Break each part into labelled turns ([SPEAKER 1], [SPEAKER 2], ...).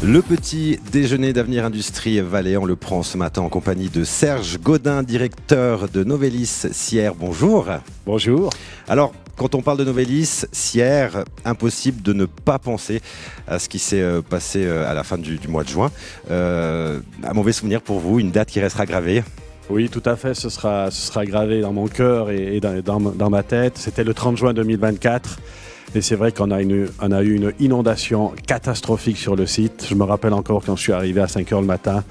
[SPEAKER 1] Le petit déjeuner d'Avenir Industrie Valais, on le prend ce matin en compagnie de Serge Gaudin, directeur de Novelis Sierre. Bonjour.
[SPEAKER 2] Bonjour.
[SPEAKER 1] Alors, quand on parle de Novelis Sierre, impossible de ne pas penser à ce qui s'est passé à la fin du mois de juin. Un mauvais souvenir pour vous, une date qui restera gravée.
[SPEAKER 2] Oui, tout à fait, ce sera gravé dans mon cœur et dans ma tête. C'était le 30 juin 2024. Et c'est vrai qu'on a eu une inondation catastrophique sur le site. Je me rappelle encore quand je suis arrivé à 5h le matin.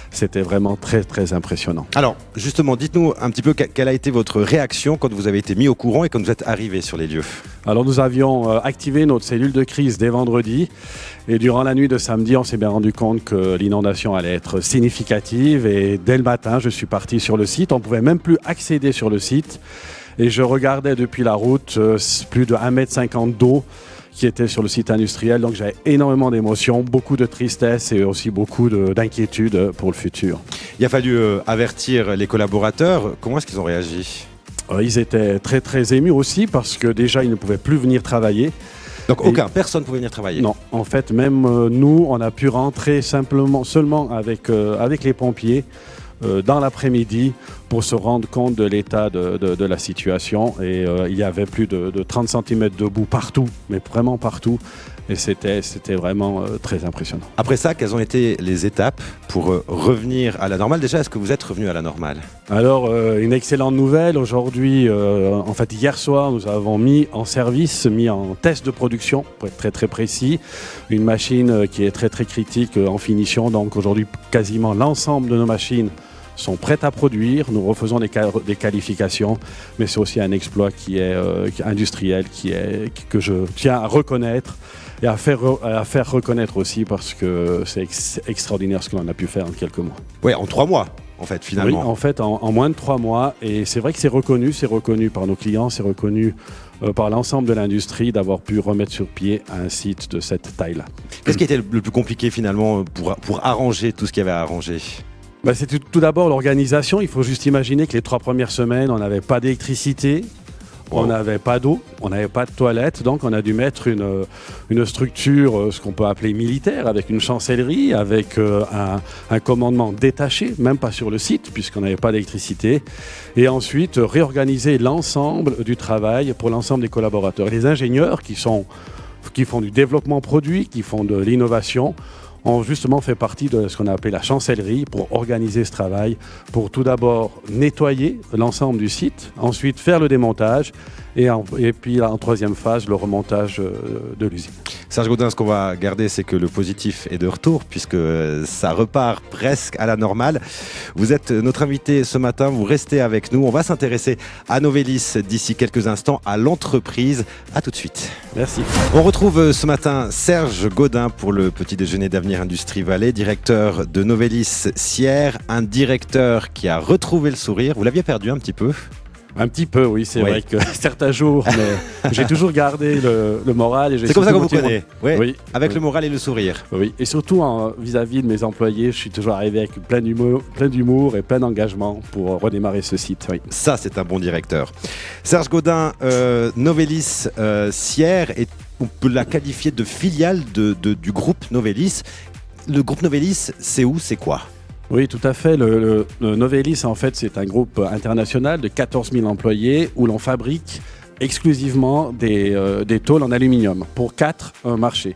[SPEAKER 2] C'était vraiment très, très impressionnant.
[SPEAKER 1] Alors, justement, dites-nous un petit peu quelle a été votre réaction quand vous avez été mis au courant et quand vous êtes arrivé sur les lieux.
[SPEAKER 2] Alors, nous avions activé notre cellule de crise dès vendredi. Et durant la nuit de samedi, on s'est bien rendu compte que l'inondation allait être significative. Et dès le matin, je suis parti sur le site. On ne pouvait même plus accéder sur le site. Et je regardais depuis la route plus de 1,50 m d'eau qui était sur le site industriel. Donc j'avais énormément d'émotions, beaucoup de tristesse et aussi beaucoup d'inquiétude pour le futur.
[SPEAKER 1] Il a fallu avertir les collaborateurs. Comment est-ce qu'ils ont réagi ?
[SPEAKER 2] Ils étaient très très émus aussi parce que déjà ils ne pouvaient plus venir travailler.
[SPEAKER 1] Donc personne ne pouvait venir travailler ?
[SPEAKER 2] Non, en fait même nous on a pu rentrer seulement avec les pompiers dans l'après-midi pour se rendre compte de l'état de la situation. Et il y avait plus de 30 cm de boue partout, mais vraiment partout. Et c'était vraiment très impressionnant.
[SPEAKER 1] Après ça, quelles ont été les étapes pour revenir à la normale ? Déjà, est-ce que vous êtes revenu à la normale ?
[SPEAKER 2] Alors, une excellente nouvelle. Aujourd'hui, en fait, hier soir, nous avons mis en test de production, pour être très très précis, une machine qui est très très critique en finition. Donc aujourd'hui, quasiment l'ensemble de nos machines sont prêtes à produire. Nous refaisons des qualifications, mais c'est aussi un exploit qui est industriel, que je tiens à reconnaître et à faire reconnaître aussi parce que c'est extraordinaire ce que l'on a pu faire en quelques mois.
[SPEAKER 1] Oui, en 3 mois. En fait, finalement.
[SPEAKER 2] Oui, en fait, en moins de 3 mois. Et c'est vrai que c'est reconnu par nos clients, c'est reconnu par l'ensemble de l'industrie d'avoir pu remettre sur pied un site de cette taille-là.
[SPEAKER 1] Qu'est-ce qui a été le plus compliqué finalement pour arranger tout ce qu'il y avait à arranger ?
[SPEAKER 2] C'est tout d'abord l'organisation. Il faut juste imaginer que les 3 premières semaines, on n'avait pas d'électricité, on n'avait pas d'eau, on n'avait pas de toilette. Donc on a dû mettre une structure, ce qu'on peut appeler militaire, avec une chancellerie, avec un commandement détaché, même pas sur le site, puisqu'on n'avait pas d'électricité. Et ensuite, réorganiser l'ensemble du travail pour l'ensemble des collaborateurs. Et les ingénieurs qui font du développement produit, qui font de l'innovation, ont justement fait partie de ce qu'on a appelé la chancellerie pour organiser ce travail, pour tout d'abord nettoyer l'ensemble du site, ensuite faire le démontage et puis en 3e phase, le remontage de l'usine.
[SPEAKER 1] Serge Gaudin, ce qu'on va garder, c'est que le positif est de retour puisque ça repart presque à la normale. Vous êtes notre invité ce matin, vous restez avec nous. On va s'intéresser à Novelis d'ici quelques instants, à l'entreprise. À tout de suite.
[SPEAKER 2] Merci.
[SPEAKER 1] On retrouve ce matin Serge Gaudin pour le petit déjeuner d'Avenir Industrie Valais, directeur de Novelis Sierre, un directeur qui a retrouvé le sourire. Vous l'aviez perdu un petit peu ?
[SPEAKER 2] Un petit peu, oui, c'est vrai que certains jours, mais j'ai toujours gardé le moral.
[SPEAKER 1] C'est comme ça qu'on vous connaît,
[SPEAKER 2] oui,
[SPEAKER 1] avec le moral et le sourire.
[SPEAKER 2] Oui, et surtout vis-à-vis de mes employés, je suis toujours arrivé avec plein d'humour et plein d'engagement pour redémarrer ce site. Oui.
[SPEAKER 1] Ça, c'est un bon directeur. Serge Gaudin, Novelis Sierre, on peut la qualifier de filiale du groupe Novelis. Le groupe Novelis, c'est où, c'est quoi ?
[SPEAKER 2] Oui, tout à fait. Le Novelis, en fait, c'est un groupe international de 14 000 employés où l'on fabrique exclusivement des tôles en aluminium pour 4 marchés.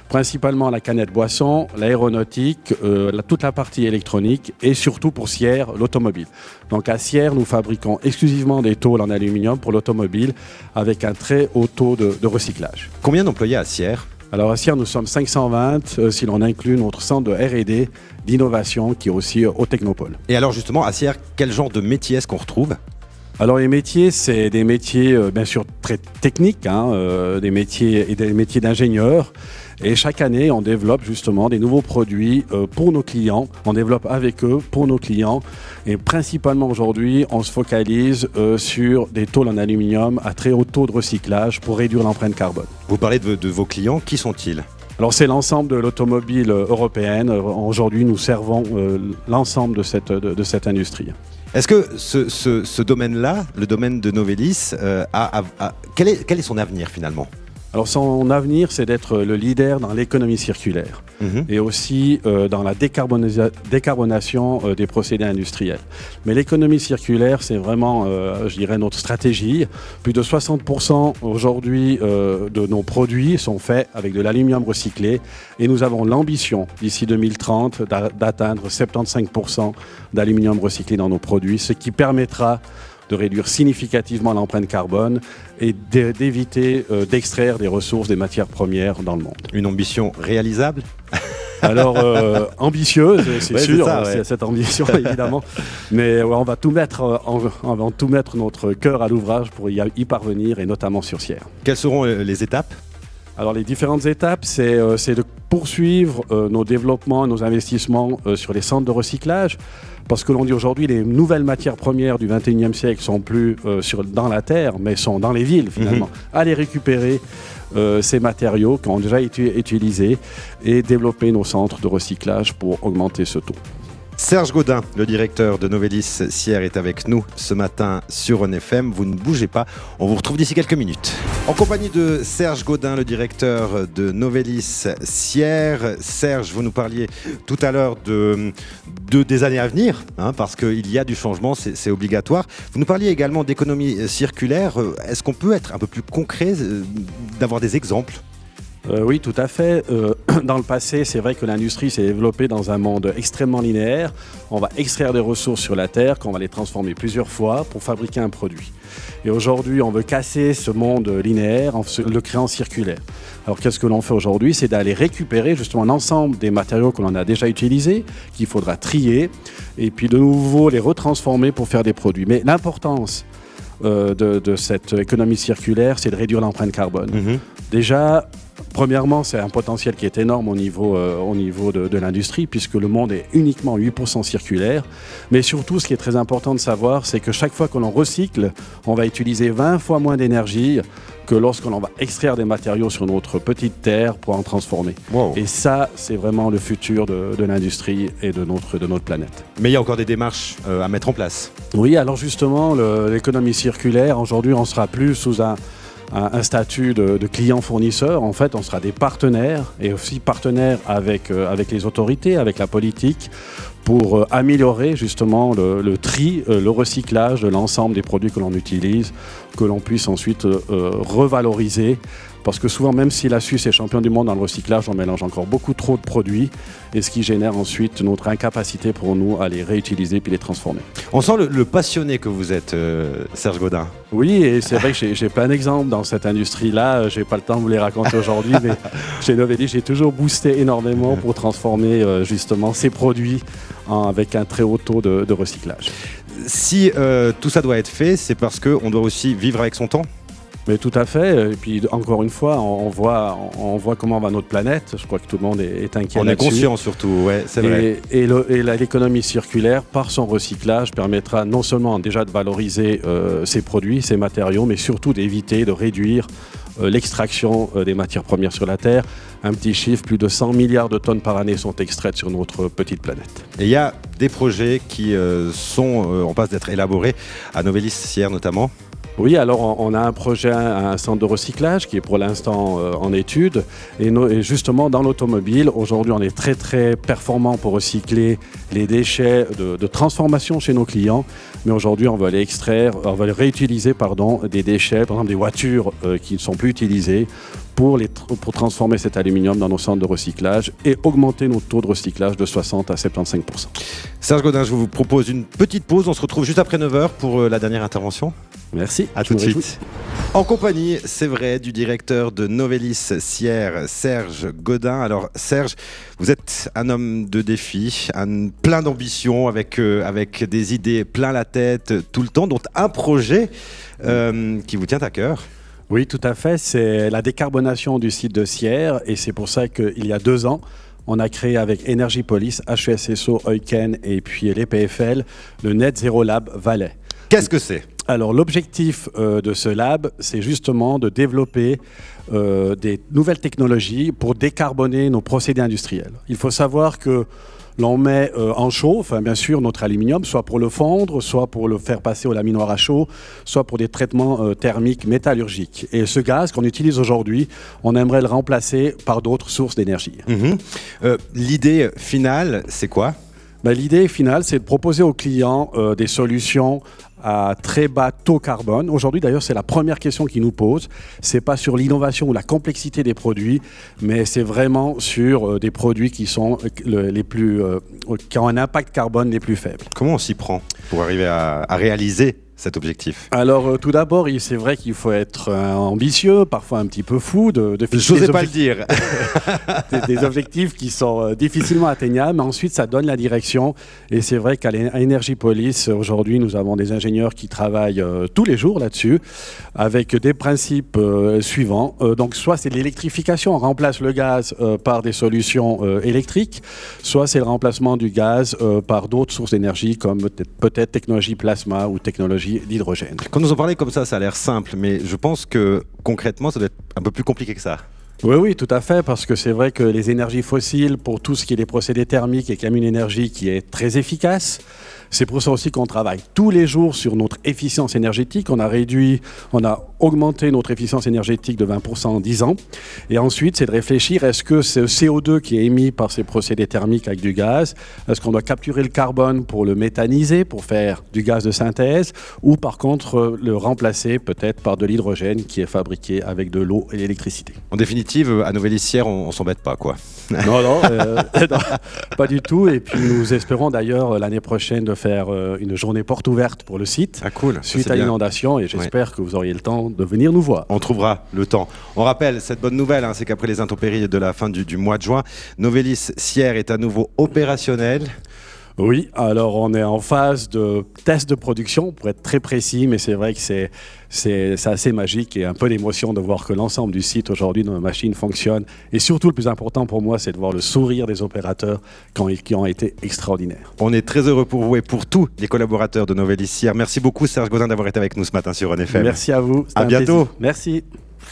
[SPEAKER 2] Principalement la canette boisson, l'aéronautique, toute la partie électronique et surtout pour Sierre, l'automobile. Donc à Sierre, nous fabriquons exclusivement des tôles en aluminium pour l'automobile avec un très haut taux de recyclage.
[SPEAKER 1] Combien d'employés à Sierre ?
[SPEAKER 2] Alors à Sierre, nous sommes 520 si l'on inclut notre centre de R&D, d'innovation qui est aussi au Technopole.
[SPEAKER 1] Et alors justement, à Sierre, quel genre de métier est-ce qu'on retrouve ?
[SPEAKER 2] Alors les métiers, c'est des métiers bien sûr très techniques, des métiers d'ingénieurs. Et chaque année, on développe justement des nouveaux produits pour nos clients. On développe avec eux pour nos clients. Et principalement aujourd'hui, on se focalise sur des tôles en aluminium à très haut taux de recyclage pour réduire l'empreinte carbone.
[SPEAKER 1] Vous parlez de vos clients, qui sont-ils ?
[SPEAKER 2] Alors c'est l'ensemble de l'automobile européenne. Aujourd'hui, nous servons l'ensemble de cette industrie.
[SPEAKER 1] Est-ce que ce domaine-là, le domaine de Novelis, quel est son avenir finalement ?
[SPEAKER 2] Alors son avenir, c'est d'être le leader dans l'économie circulaire et aussi dans la décarbonation des procédés industriels. Mais l'économie circulaire, c'est vraiment, je dirais, notre stratégie. Plus de 60% aujourd'hui de nos produits sont faits avec de l'aluminium recyclé et nous avons l'ambition, d'ici 2030, d'atteindre 75% d'aluminium recyclé dans nos produits, ce qui permettra de réduire significativement l'empreinte carbone et d'éviter d'extraire des ressources, des matières premières dans le monde.
[SPEAKER 1] Une ambition réalisable ?
[SPEAKER 2] Alors, ambitieuse, c'est sûr,
[SPEAKER 1] ça,
[SPEAKER 2] c'est cette ambition évidemment, mais ouais, on va tout mettre notre cœur à l'ouvrage pour y parvenir, et notamment sur Sierre.
[SPEAKER 1] Quelles seront les étapes ?
[SPEAKER 2] Alors les différentes étapes, c'est de poursuivre nos développements, nos investissements sur les centres de recyclage, parce que l'on dit aujourd'hui les nouvelles matières premières du 21e siècle sont plus dans la terre, mais sont dans les villes finalement. Aller récupérer ces matériaux qui ont déjà été utilisés et développer nos centres de recyclage pour augmenter ce taux.
[SPEAKER 1] Serge Gaudin, le directeur de Novelis Sierre, est avec nous ce matin sur On FM. Vous ne bougez pas, on vous retrouve d'ici quelques minutes. En compagnie de Serge Gaudin, le directeur de Novelis Sierre. Serge, vous nous parliez tout à l'heure des années à venir, parce qu'il y a du changement, c'est obligatoire. Vous nous parliez également d'économie circulaire. Est-ce qu'on peut être un peu plus concret, d'avoir des exemples ?
[SPEAKER 2] Oui, tout à fait. Dans le passé, c'est vrai que l'industrie s'est développée dans un monde extrêmement linéaire. On va extraire des ressources sur la Terre, qu'on va les transformer plusieurs fois pour fabriquer un produit. Et aujourd'hui, on veut casser ce monde linéaire en le créant circulaire. Alors qu'est-ce que l'on fait aujourd'hui ? C'est d'aller récupérer justement l'ensemble des matériaux que l'on a déjà utilisés, qu'il faudra trier, et puis de nouveau les retransformer pour faire des produits. Mais l'importance de cette économie circulaire, c'est de réduire l'empreinte carbone. Déjà, premièrement, c'est un potentiel qui est énorme au niveau de l'industrie, puisque le monde est uniquement 8% circulaire. Mais surtout, ce qui est très important de savoir, c'est que chaque fois que l'on recycle, on va utiliser 20 fois moins d'énergie que lorsque l'on va extraire des matériaux sur notre petite terre pour en transformer. Wow. Et ça, c'est vraiment le futur de l'industrie et de notre planète.
[SPEAKER 1] Mais il y a encore des démarches à mettre en place.
[SPEAKER 2] Oui, alors justement, l'économie circulaire, aujourd'hui, on ne sera plus sous un statut de client-fournisseur. En fait, on sera des partenaires, et aussi partenaires avec les autorités, avec la politique, pour améliorer justement le tri, le recyclage de l'ensemble des produits que l'on utilise, que l'on puisse ensuite revaloriser. Parce que souvent, même si la Suisse est champion du monde dans le recyclage, on mélange encore beaucoup trop de produits, et ce qui génère ensuite notre incapacité pour nous à les réutiliser puis les transformer.
[SPEAKER 1] On sent le passionné que vous êtes, Serge Gaudin.
[SPEAKER 2] Oui, et c'est vrai que j'ai plein d'exemples dans cette industrie-là. Je n'ai pas le temps de vous les raconter aujourd'hui, mais chez Novelis, j'ai toujours boosté énormément pour transformer justement ces produits avec un très haut taux de recyclage.
[SPEAKER 1] Si tout ça doit être fait, c'est parce qu'on doit aussi vivre avec son temps ?
[SPEAKER 2] Mais tout à fait. Et puis encore une fois, on voit comment va notre planète. Je crois que tout le monde est inquiet.
[SPEAKER 1] On est conscient surtout, ouais, c'est vrai.
[SPEAKER 2] Et l'économie circulaire, par son recyclage, permettra non seulement déjà de valoriser ces produits, ces matériaux, mais surtout d'éviter, de réduire l'extraction des matières premières sur la Terre. Un petit chiffre, plus de 100 milliards de tonnes par année sont extraites sur notre petite planète.
[SPEAKER 1] Et il y a des projets qui sont en passe d'être élaborés, à Novelis Sierre notamment.
[SPEAKER 2] Oui, alors on a un projet, un centre de recyclage qui est pour l'instant en étude. Et justement, dans l'automobile, aujourd'hui, on est très très performant pour recycler les déchets de transformation chez nos clients. Mais aujourd'hui, on va les réutiliser des déchets, par exemple des voitures qui ne sont plus utilisées, pour transformer cet aluminium dans nos centres de recyclage et augmenter nos taux de recyclage de 60 à 75%.
[SPEAKER 1] Serge Gaudin, je vous propose une petite pause. On se retrouve juste après 9h pour la dernière intervention.
[SPEAKER 2] Merci.
[SPEAKER 1] À tout de suite. En compagnie, c'est vrai, du directeur de Novelis Sierre, Serge Gaudin. Alors Serge, vous êtes un homme de défi, plein d'ambition, avec des idées plein la tête tout le temps, dont un projet qui vous tient à cœur.
[SPEAKER 2] Oui, tout à fait. C'est la décarbonation du site de Sierre, et c'est pour ça qu'il y a 2 ans, on a créé avec Energipolis, HESSO, Euken et puis les PFL, le Net Zero Lab Valais.
[SPEAKER 1] Qu'est-ce que c'est ?
[SPEAKER 2] Alors l'objectif de ce lab, c'est justement de développer des nouvelles technologies pour décarboner nos procédés industriels. Il faut savoir que l'on met en chaud, enfin bien sûr notre aluminium, soit pour le fondre, soit pour le faire passer au laminoir à chaud, soit pour des traitements thermiques métallurgiques. Et ce gaz qu'on utilise aujourd'hui, on aimerait le remplacer par d'autres sources d'énergie.
[SPEAKER 1] L'idée finale, c'est quoi ?
[SPEAKER 2] L'idée finale, c'est de proposer aux clients des solutions à très bas taux carbone. Aujourd'hui, d'ailleurs, c'est la première question qu'ils nous posent. C'est pas sur l'innovation ou la complexité des produits, mais c'est vraiment sur des produits qui sont qui ont un impact carbone les plus faibles.
[SPEAKER 1] Comment on s'y prend pour arriver à réaliser cet objectif?
[SPEAKER 2] Alors, tout d'abord, c'est vrai qu'il faut être ambitieux, parfois un petit peu fou, de
[SPEAKER 1] fixer des pas le dire.
[SPEAKER 2] des objectifs qui sont difficilement atteignables, mais ensuite, ça donne la direction. Et c'est vrai qu'à Energy-Polis, aujourd'hui, nous avons des ingénieurs qui travaillent tous les jours là-dessus, avec des principes suivants. Donc, soit c'est l'électrification, on remplace le gaz par des solutions électriques, soit c'est le remplacement du gaz par d'autres sources d'énergie, comme peut-être technologie plasma ou technologie d'hydrogène.
[SPEAKER 1] Quand nous en parlez comme ça a l'air simple, mais je pense que concrètement, ça doit être un peu plus compliqué que ça.
[SPEAKER 2] Oui, tout à fait, parce que c'est vrai que les énergies fossiles, pour tout ce qui est des procédés thermiques, est quand même une énergie qui est très efficace. C'est pour ça aussi qu'on travaille tous les jours sur notre efficience énergétique. On a augmenté notre efficience énergétique de 20% en 10 ans. Et ensuite, c'est de réfléchir, est-ce que ce CO2 qui est émis par ces procédés thermiques avec du gaz, est-ce qu'on doit capturer le carbone pour le méthaniser, pour faire du gaz de synthèse, ou par contre le remplacer peut-être par de l'hydrogène qui est fabriqué avec de l'eau et l'électricité.
[SPEAKER 1] En définitive, à Novellis-Sierre, on s'embête pas, quoi.
[SPEAKER 2] Non, pas du tout. Et puis nous espérons d'ailleurs l'année prochaine de faire une journée porte ouverte pour le site suite à l'inondation, et j'espère que vous auriez le temps de venir nous voir.
[SPEAKER 1] On trouvera le temps. On rappelle cette bonne nouvelle, c'est qu'après les intempéries de la fin du mois de juin, Novellis-Sierre est à nouveau opérationnel.
[SPEAKER 2] Oui, alors on est en phase de test de production, pour être très précis, mais c'est vrai que c'est assez magique et un peu d'émotion de voir que l'ensemble du site aujourd'hui, nos machines fonctionnent. Et surtout, le plus important pour moi, c'est de voir le sourire des opérateurs qui ont été extraordinaires.
[SPEAKER 1] On est très heureux pour vous et pour tous les collaborateurs de Novellis-Sierre. Merci beaucoup Serge Gaudin d'avoir été avec nous ce matin sur Run FM.
[SPEAKER 2] Merci à vous.
[SPEAKER 1] À bientôt.
[SPEAKER 2] Merci.